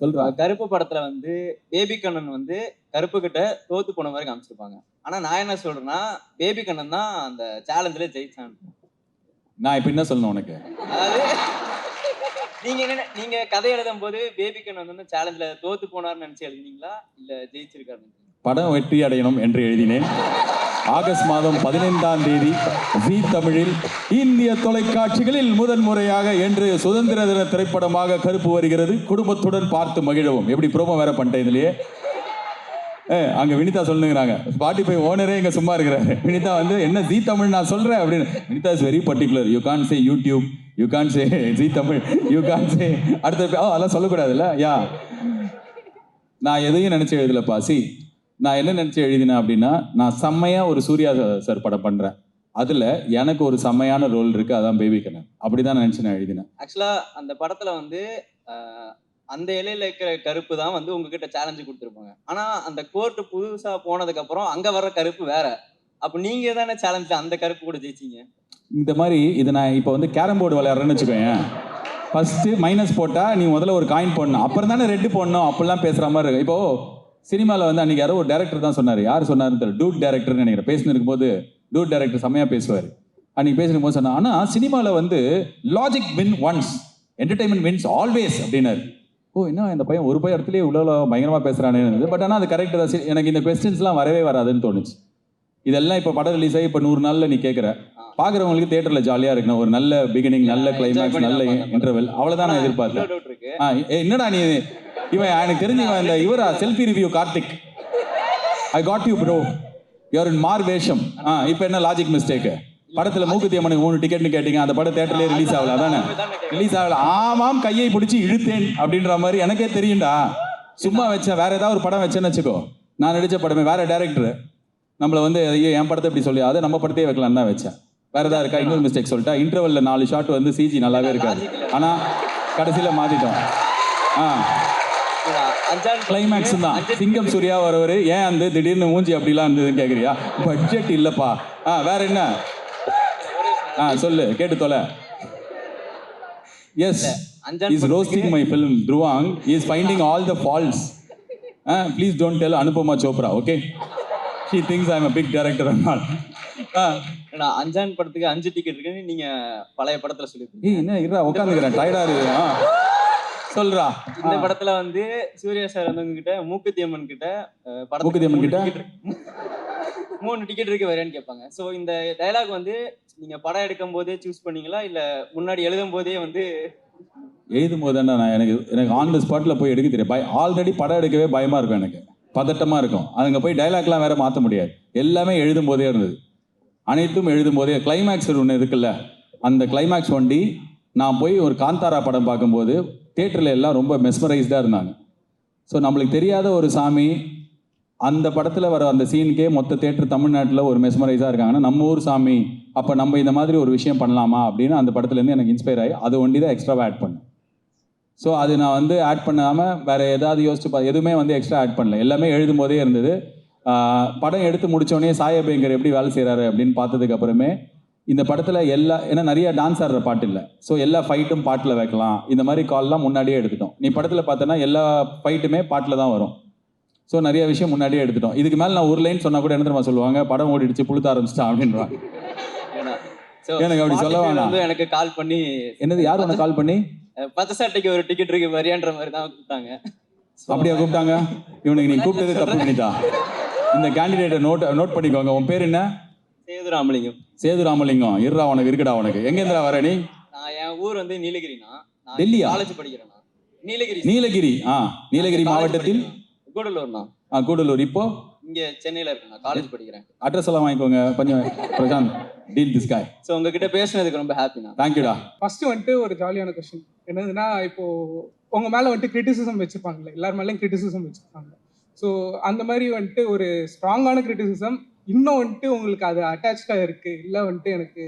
சொல்றா. கருப்பு படத்துல வந்து பேபி கண்ணன் வந்து கருப்பு கிட்ட தோத்து போன மாதிரி காமிச்சிருப்பாங்க. ஆனா நான் என்ன சொல்றேன்னா, பேபி கண்ணன் தான் அந்த சேலஞ்சில ஜெயிச்சான். நான் இப்ப என்ன சொல்லணும் உனக்கு? அதாவது நீங்க கதை எழுதும் போது பேபி கண்ணன் வந்து சேலஞ்சில தோத்து போனார்னு நினைச்சு எழுதினீங்களா இல்ல ஜெயிச்சிருக்காரு? படம் வெற்றி அடையணும் என்று எழுதினேன். ஆகஸ்ட் மாதம் 15ஆம் தேதி ஜீ தமிழில் இந்திய தொலைக்காட்சிகளில் முதன்முறையாக என்று சுதந்திர தின திரைப்படமாக கருப்பு வருகிறது. குடும்பத்துடன் பார்த்து மகிழவும். எப்படி ப்ரோமோ வேற பண்ணிட்டேன் இதுலயே. அங்க வினிதா சொல்லுங்கிறாங்க, ஸ்பாட்டிஃபை ஓனரே இங்க சும்மா இருக்கிறாரு. வினிதா வந்து என்ன ஜீ தமிழ் நான் சொல்றேன் அப்படின்னு. Vinitha is very particular. You can say YouTube, you can say Zee Tamil, you can say அடுத்த அதெல்லாம் சொல்லக்கூடாதுல்ல. யா நான் எதையும் நினைச்சு எழுதலப்பா. நான் என்ன நினைச்சு எழுதினேன் அப்படின்னா, நான் செம்மையா ஒரு சூர்யா சார் படம் பண்றேன். அதுல எனக்கு ஒரு செம்மையான ரோல் இருக்கு, அதான் பேபி கண்ணன். அப்படிதான் நினைச்சு நான் எழுதினேன். ஆக்சுவலா அந்த படத்துல வந்து அந்த இலையில இருக்கிற கருப்பு தான் வந்து உங்ககிட்ட சேலஞ்சு கொடுத்துருப்பாங்க. ஆனா அந்த கோர்ட்டு புதுசா போனதுக்கு அப்புறம் அங்க வர்ற கருப்பு வேற. அப்ப நீங்க தானே சேலஞ்சில் அந்த கருப்பு கூட ஜெயிச்சீங்க. இந்த மாதிரி இதை நான் இப்போ வந்து கேரம் போர்டு விளையாடுறேன்னு வச்சுக்கோங்க. ஃபர்ஸ்ட் மைனஸ் போட்டா நீ முதல்ல ஒரு காயின் போடணும், அப்புறம் தானே ரெட்டு போடணும். அப்படிலாம் பேசுற மாதிரி இருக்கு. இப்போ சினிமாவில் வந்து அன்னைக்கு யாரோ ஒரு டேரக்டர் தான் சொன்னார். யார் சொன்னாருன்னு தெரியல, டூட் டேரக்டர்னு நினைக்கிறேன். பேசினு இருக்கும்போது டூட் டேரக்டர் செம்மையா பேசுவார். அன்னைக்கு பேசின போது சொன்னா, ஆனால் சினிமாவில் வந்து logic win once, entertainment wins always அப்படின்னாரு. என்ன இந்த பையன் ஒரு பையன் இடத்துலயே இவ்வளோ பயங்கரமாக பேசுகிறானு. பட் ஆனால் அது கரெக்ட் தான். எனக்கு இந்த கொஸ்டின்ஸ்லாம் வரவே வராதுன்னு தோணுச்சு. இதெல்லாம் இப்போ படம் ரிலீஸ் ஆகி இப்போ 100 நாளில் நீ கேட்குற பார்க்குறவங்களுக்கு தேட்டரில் ஜாலியாக இருக்கணும். ஒரு நல்ல பிகினிங், நல்ல கிளைமேக்ஸ், நல்ல இன்டர்வெல், அவ்வளோதான் நான் எதிர்பார்த்தேன். என்னடா நீ இவன் எனக்கு தெரிஞ்சு இந்த இவரா selfie review Karthik, I got you bro, you're in மார் வேஷம். இப்போ என்ன லாஜிக் மிஸ்டேக்கு? படத்தில் மூக்குத்தி அம்மனுக்கு 3 டிக்கெட்னு கேட்டீங்க, அந்த படம் தேட்டர்லேயே ரிலீஸ் ஆகல. அதானே ரிலீஸ் ஆகல. ஆமாம், கையை பிடிச்சி இழுத்தேன் அப்படின்ற மாதிரி எனக்கே தெரியும்டா. சும்மா வச்சேன். வேற ஏதாவது ஒரு படம் வச்சேன்னு வச்சுக்கோ, நான் நடித்த படமே வேற டேரக்டர் நம்மளை வந்து என் படத்தை இப்படி சொல்லி அதை நம்ம படத்தையே வைக்கலான்னு தான் வச்சேன். வேற ஏதாவது இருக்கா? இன்னொரு மிஸ்டேக் சொல்லிட்டா. இன்டர்வெல்ல 4 ஷாட் வந்து சிஜி நல்லாவே இருக்காது, ஆனால் கடைசியில் மாற்றிட்டோம். கிளைமேக்ஸ் தான். சிங்கம் சூர்யா வரவர் ஏன் அந்த திடீர்னு மூஞ்சி அப்படிலாம் இருந்ததுன்னு கேட்குறியா? பட்ஜெட் இல்லைப்பா. வேற என்ன? சொல்லு, கேட்டு தொலை. Yes, is roasting my film. Dhruvang is finding all the faults. Please don't tell Anupama Chopra, okay? She thinks I am a big director and all. Anjaan படத்துக்கு 5 டிக்கெட் இருக்குன்னு நீங்க பழைய படத்துல சொல்லிருக்கீங்க. என்ன இருடா உட்காந்துக்கிறேன், டயர்டா இருக்கு. சொல்றா. இந்த படத்துல வந்து சூர்யா சார் வந்து உங்ககிட்ட மூக்குத்தி அம்மன் கிட்ட மூக்குத்தி அம்மன் கிட்ட 3 டிக்கெட் இருக்கு வரேன்னு கேட்பாங்க. ஸோ இந்த டைலாக் வந்து நீங்க படம் எடுக்கும் போதே சூஸ் பண்ணீங்களா இல்ல முன்னாடி எழுதும் போதே வந்து? எழுதும் போது தானே நான் எனக்கு ஆன் த ஸ்பாட்ல போய் எடுக்க தெரியும். ஆல்ரெடி படம் எடுக்கவே பயமா இருக்கும், எனக்கு பதட்டமா இருக்கும். அதுங்க போய் டைலாக்லாம் வேற மாற்ற முடியாது. எல்லாமே எழுதும் போதே இருந்தது, அனைத்தும் எழுதும் போதே. கிளைமேக்ஸ் ஒன்று இருக்குல்ல, அந்த கிளைமேக்ஸ் வண்டி நான் போய் ஒரு காந்தாரா படம் பார்க்கும்போது தியேட்டரில் எல்லாம் ரொம்ப மெஸ்மரைஸ்டாக இருந்தாங்க. ஸோ நம்மளுக்கு தெரியாத ஒரு சாமி அந்த படத்தில் வர அந்த சீனுக்கே மொத்த தியேட்டர் தமிழ்நாட்டில் ஒரு மெஸ்மரைஸாக இருக்காங்கன்னா நம்ம ஊர் சாமி, அப்போ நம்ம இந்த மாதிரி ஒரு விஷயம் பண்ணலாமா அப்படின்னு அந்த படத்துலேருந்து எனக்கு இன்ஸ்பயர் ஆகி அது ஒண்டி தான் எக்ஸ்ட்ராவாக ஆட் பண்ணேன். ஸோ அது நான் வந்து ஆட் பண்ணாமல் வேறு ஏதாவது யோசிச்சு எதுவுமே வந்து எக்ஸ்ட்ரா ஆட் பண்ணல. எல்லாமே எழுதும் போதே இருந்தது. படம் எடுத்து முடித்தோடனே சாயபேங்கர் எப்படி வேலை செய்கிறாரு அப்படின்னு பார்த்ததுக்கு அப்புறமே இந்த படத்தில் ஏன்னா நிறைய டான்ஸ் ஆடுற பாட்டு இல்லை. ஸோ எல்லா ஃபைட்டும் பாட்டில் வைக்கலாம், இந்த மாதிரி கால்லாம் முன்னாடியே எடுத்துட்டோம். நீ படத்தில் பார்த்தோன்னா எல்லா ஃபைட்டுமே பாட்டில் தான் வரும். ஸோ நிறைய விஷயம் முன்னாடியே எடுத்துட்டோம். இதுக்கு மேலே நான் ஒரு லைன் சொன்னால் கூட என்ன தெரியுமா சொல்லுவாங்க, படம் ஓடிடுச்சு புழுத்த ஆரம்பிச்சிட்டான் அப்படின்றாங்க. எனக்கு அப்படி சொல்ல வேணாம். எனக்கு கால் பண்ணி என்னது, யார் உனக்கு கால் பண்ணி 10 சட்டைக்கு ஒரு டிக்கெட் இருக்கு வரியான்ற மாதிரி தான் கூப்பிட்டாங்க. அப்படியா கூப்பிட்டாங்க? இவனுக்கு நீ கூப்பிட்டது தப்பு பண்ணிட்டா. இந்த கேண்டிடேட்டை நோட் பண்ணிக்கோங்க. உன் பேர் என்ன? சேதுராமலிங்கம். சேதுராமலிங்கம். இருடா, உனக்கு இருக்குடா. உனக்கு எங்கேருந்துடா வர நீ? நான் என் ஊர் வந்து நீலகிரினா. டெல்லியா? காலேஜ் படிக்கிறேன். நீலகிரி. நீலகிரி. நீலகிரி மாவட்டத்தில் கூடலூர்னா. கூடலூர். இப்போ இங்க சென்னையில இருக்கேன். நான் காலேஜ் படிக்கிறேன். அட்ரஸ் எல்லாம் வாங்கிக்கோங்க கொஞ்சம். Prashanth, deal this guy. So உங்ககிட்ட பேசுனதுக்கு ரொம்ப ஹாப்பிண்ணா. தேங்க்யூடா. ஃபர்ஸ்ட் வந்துட்டு ஒரு ஜாலியான கொஸ்டின் என்னதுன்னா, இப்போ உங்க மேல வந்துட்டு கிரிட்டிசிசம் வச்சிருப்பாங்களே, எல்லார் மேலேயும் கிரிட்டிசிசம் வச்சிருப்பாங்க. ஸோ அந்த மாதிரி வந்துட்டு ஒரு ஸ்ட்ராங்கான கிரிட்டிசிசம் இன்னும் வந்துட்டு உங்களுக்கு அது அட்டாச்சா இருக்கு, இல்லை வந்துட்டு எனக்கு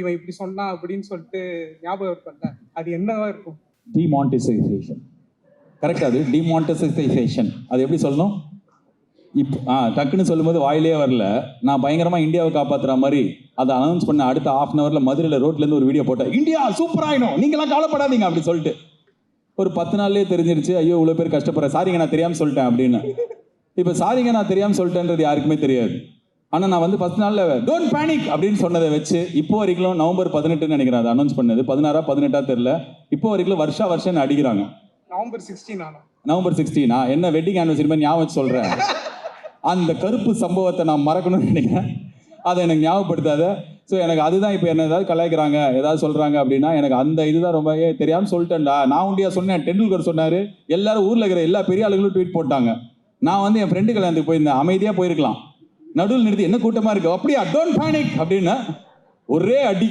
இவன் இப்படி சொன்னா அப்படின்னு சொல்லிட்டு ஞாபகம் பண்ண, அது என்னவா இருக்கும்? டிமானிட்டைசேஷன். கரெக்டா? அது டிமானிட்டைசேஷன். அது எப்படி சொல்லணும்? டக்குன்னு சொல்லும்போது வாயிலே வரல. நான் பயங்கரமா இந்தியாவை காப்பாத்துற மாதிரி அதை அனௌன்ஸ் பண்ண அடுத்த 1/2 hourல மதுரையில் ரோட்ல இருந்து ஒரு வீடியோ போட்டேன். இந்தியா சூப்பர் ஆயிடும், நீங்களாம் கவலைப்படாதீங்க அப்படி சொல்லிட்டு. ஒரு 10 நாள்லயே தெரிஞ்சிருச்சு, ஐயோ இவ்வளோ பேர் கஷ்டப்படுறேன், சாரிங்க நான் தெரியாமல் சொல்லிட்டேன் அப்படின்னு. இப்போ சாரிங்க நான் தெரியாமல் சொல்லிட்டேன்றது யாருக்குமே தெரியாது. ஆனால் நான் வந்து 10 நாளில் டோன்ட் பேனிக் அப்படின்னு சொன்னதை வச்சு இப்போ வரைக்கும் நவம்பர் 18ன்னு நினைக்கிறேன் அது அனௌன்ஸ் பண்ணது, 16 18 தெரியல, இப்போ வரைக்கும் வருஷம் அடிக்கிறாங்க. நவம்பர் 16 ஆனா நவம்பர் 16 என்ன வெட்டிங் ஆனிவர்சரி மாதிரி ஞாபகம் வச்சு சொல்கிறேன். அந்த கருப்பு சம்பவத்தை நான் மறக்கணும்னு நினைக்கிறேன், அதை எனக்கு ஞாபகப்படுத்தாத. ஸோ எனக்கு அதுதான் இப்போ என்ன ஏதாவது கலாய்க்கிறாங்க ஏதாவது சொல்கிறாங்க அப்படின்னா எனக்கு அந்த இதுதான் ரொம்ப தெரியாமல் சொல்லிட்டேன்டா. நான் உண்டியா சொன்னேன், டெண்டுல்கர் சொன்னார், எல்லாரும் ஊரில் இருக்கிற எல்லா பெரிய ஆளுகளும் ட்வீட் போட்டாங்க. நான் வந்து என் ஃப்ரெண்டு கல்யாணத்துக்கு போயிருந்தேன், அமைதியாக போயிருக்கலாம், நடுவில் நிறுத்தி என்ன கூட்டமாக இருக்கு அப்படியா டோன்ட் பேனிக் அப்படின்னு ஒரே அடி.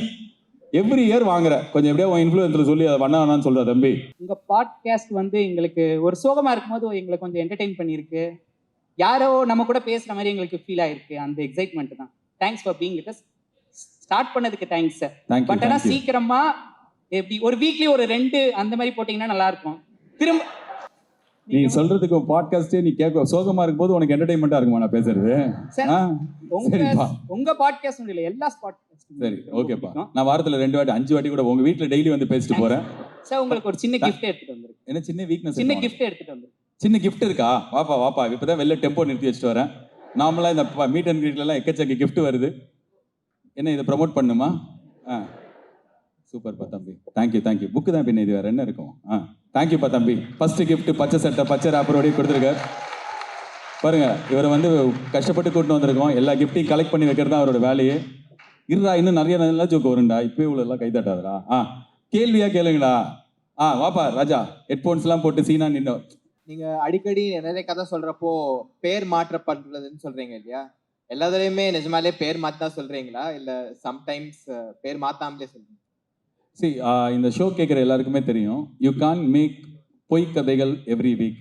எவ்ரி இயர் வாங்குற கொஞ்சம் எப்படியா உன் இன்ஃப்ளூயன்ஸில் சொல்லி அதை பண்ண வேணான்னு சொல்கிற தம்பி. உங்கள் பாட்காஸ்ட் வந்து எங்களுக்கு ஒரு சோகமாக இருக்கும்போது எங்களை கொஞ்சம் என்டர்டெயின் பண்ணியிருக்கு, யாரோ நம்ம கூட பேசுகிற மாதிரி எங்களுக்கு ஃபீல் ஆயிருக்கு. அந்த எக்ஸைட்மெண்ட் தான். Thanks for being with us. Start பண்ணதுக்கு தேங்க்ஸ் சார். பட் ஆனால் சீக்கிரமா எப்படி ஒரு வீக்லி ஒரு 2 அந்த மாதிரி போட்டிங்கன்னா நல்லா இருக்கும். திரும்ப நீ சொல்றதுக்கு பாட்காஸ்டே நீ கேட்க சோகமா இருக்கும்போது உனக்கு என்டர்டைன்மெண்டா இருக்குமா நான் பேசுறது? உங்க பாட்காஸ்ட் இல்ல எல்லா பாட்காஸ்டும். சரி ஓகேப்பா, நான் வாரத்துல 2 வாட்டி 5 வாட்டி கூட உங்க வீட்ல டெய்லி வந்து பேசிட்டு போறேன். சார் உங்களுக்கு ஒரு சின்ன கிஃப்ட் எடுத்துட்டு வந்திருக்கேன். என்ன சின்ன வீக்னஸ்? சின்ன கிஃப்ட் எடுத்துட்டு வந்திருக்கேன். சின்ன கிஃப்ட் இருக்கா? வாப்பா வாப்பா, இப்பதான் வெளில டெம்போ நிறுத்தி வச்சுட்டு வரேன். நார்மலா இந்த மீட் அண்ட் கிரீட்ல எல்லாம் எக்கச்சக்க கிஃப்ட் வருது. என்ன இதை ப்ரமோட் பண்ணுமா? சூப்பர்ப்பா தம்பி, தேங்க்யூ. புக்கு தான் பின்ன, இது வேற என்ன இருக்கும்? தேங்க்யூப்பா தம்பி. ஃபர்ஸ்ட் கிஃப்ட் பச்சை சட்டை பச்சை ராப்பரோடய கொடுத்துருக்காரு பாருங்க. இவரை வந்து கஷ்டப்பட்டு கூட்டிட்டு வந்திருக்கோம், எல்லா கிஃப்டையும் கலெக்ட் பண்ணி வைக்கிறது தான் அவரோட வேலையே. இருடா இன்னும் நிறைய நல்லா ஜோக்கு வரும்டா, இப்போ இவ்வளோ எல்லாம் கைதட்டாதரா. கேள்வியா கேளுங்களா? வாப்பா ராஜா, ஹெட்ஃபோன்ஸ்லாம் போட்டு சீனா நின்று. நீங்க அடிக்கடி நிறைய கதை சொல்றப்போ பேர் மாற்றப்படுறதுன்னு சொல்றீங்க இல்லையா? எல்லா தடவையுமே நிஜமாலே பேர் மாத்தா சொல்றீங்களா இல்ல சம்டைம்ஸ் பேர் மாத்தாமலே சொல்றீங்க? இந்த ஷோ கேட்குற எல்லாருக்குமே தெரியும், யூ கான் மேக் பொய் கதைகள் எவ்ரி வீக்.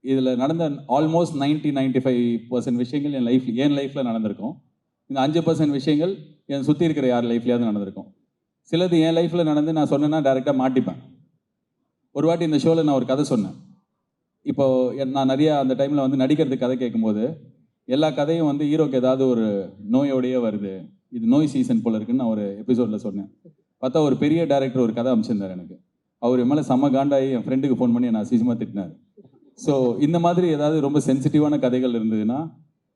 இதில் நடந்த ஆல்மோஸ்ட் 90-95% விஷயங்கள் என் லைஃப்பில் நடந்திருக்கும். இந்த 5% விஷயங்கள் என் சுற்றி இருக்கிற யார் லைஃப்லையாவது நடந்திருக்கும். சிலது என் லைஃப்பில் நடந்து நான் சொன்னேன்னா டைரெக்டாக மாட்டிப்பேன். ஒரு வாட்டி இந்த ஷோவில் நான் ஒரு கதை சொன்னேன். இப்போது நான் நிறையா அந்த டைமில் வந்து நடிக்கிறதுக்கு கதை கேட்கும்போது எல்லா கதையும் வந்து ஹீரோக்கு ஏதாவது ஒரு நோயோடையே வருது, இது நோய் சீசன் போல் இருக்குன்னு நான் ஒரு எபிசோடில் சொன்னேன். பார்த்தா ஒரு பெரிய டைரக்டர் ஒரு கதை அமைச்சிருந்தார் எனக்கு. அவர் என் மேலே செம்ம காண்டாகி என் ஃப்ரெண்டுக்கு ஃபோன் பண்ணி நான் அசிங்கமாக திட்டினார். ஸோ இந்த மாதிரி ஏதாவது ரொம்ப சென்சிட்டிவான கதைகள் இருந்ததுன்னா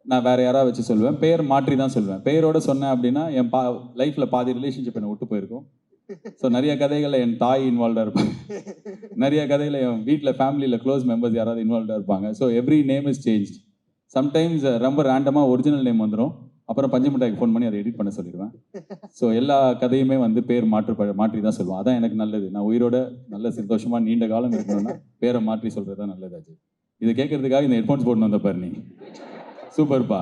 நான் வேறு யாராவது வச்சு சொல்லுவேன், பெயர் மாற்றி தான் சொல்லுவேன். பெயரோடு சொன்னேன் அப்படின்னா என் லைஃப்பில் பாதி ரிலேஷன்ஷிப் என்னை விட்டு போயிருக்கும். ஸோ நிறைய கதைகளில் என் தாய் இன்வால்வ்டாக இருப்பாங்க, நிறைய கதையில் என் வீட்டில் ஃபேமிலியில் க்ளோஸ் மெம்பர்ஸ் யாராவது இன்வால்வ்டாக இருப்பாங்க. So every name is change. Sometimes ரொம்ப ரேண்டமாக ஒரிஜினல் நேம் வந்துடும், அப்புறம் பஞ்சமிட்டாய்க்கு ஃபோன் பண்ணி அதை எடிட் பண்ண சொல்லிடுவேன். ஸோ எல்லா கதையுமே வந்து பேர் மாற்றி தான் சொல்லுவேன். அதான் எனக்கு நல்லது. நான் உயிரோட நல்ல சந்தோஷமாக நீண்ட காலம் இருக்கணும்னா பேரை மாற்றி சொல்கிறது தான் நல்லதாச்சு. இதை கேட்கறதுக்காக இந்த ஹெட்ஃபோன்ஸ் போட்டு வந்த பாரு நீ. சூப்பர்ப்பா.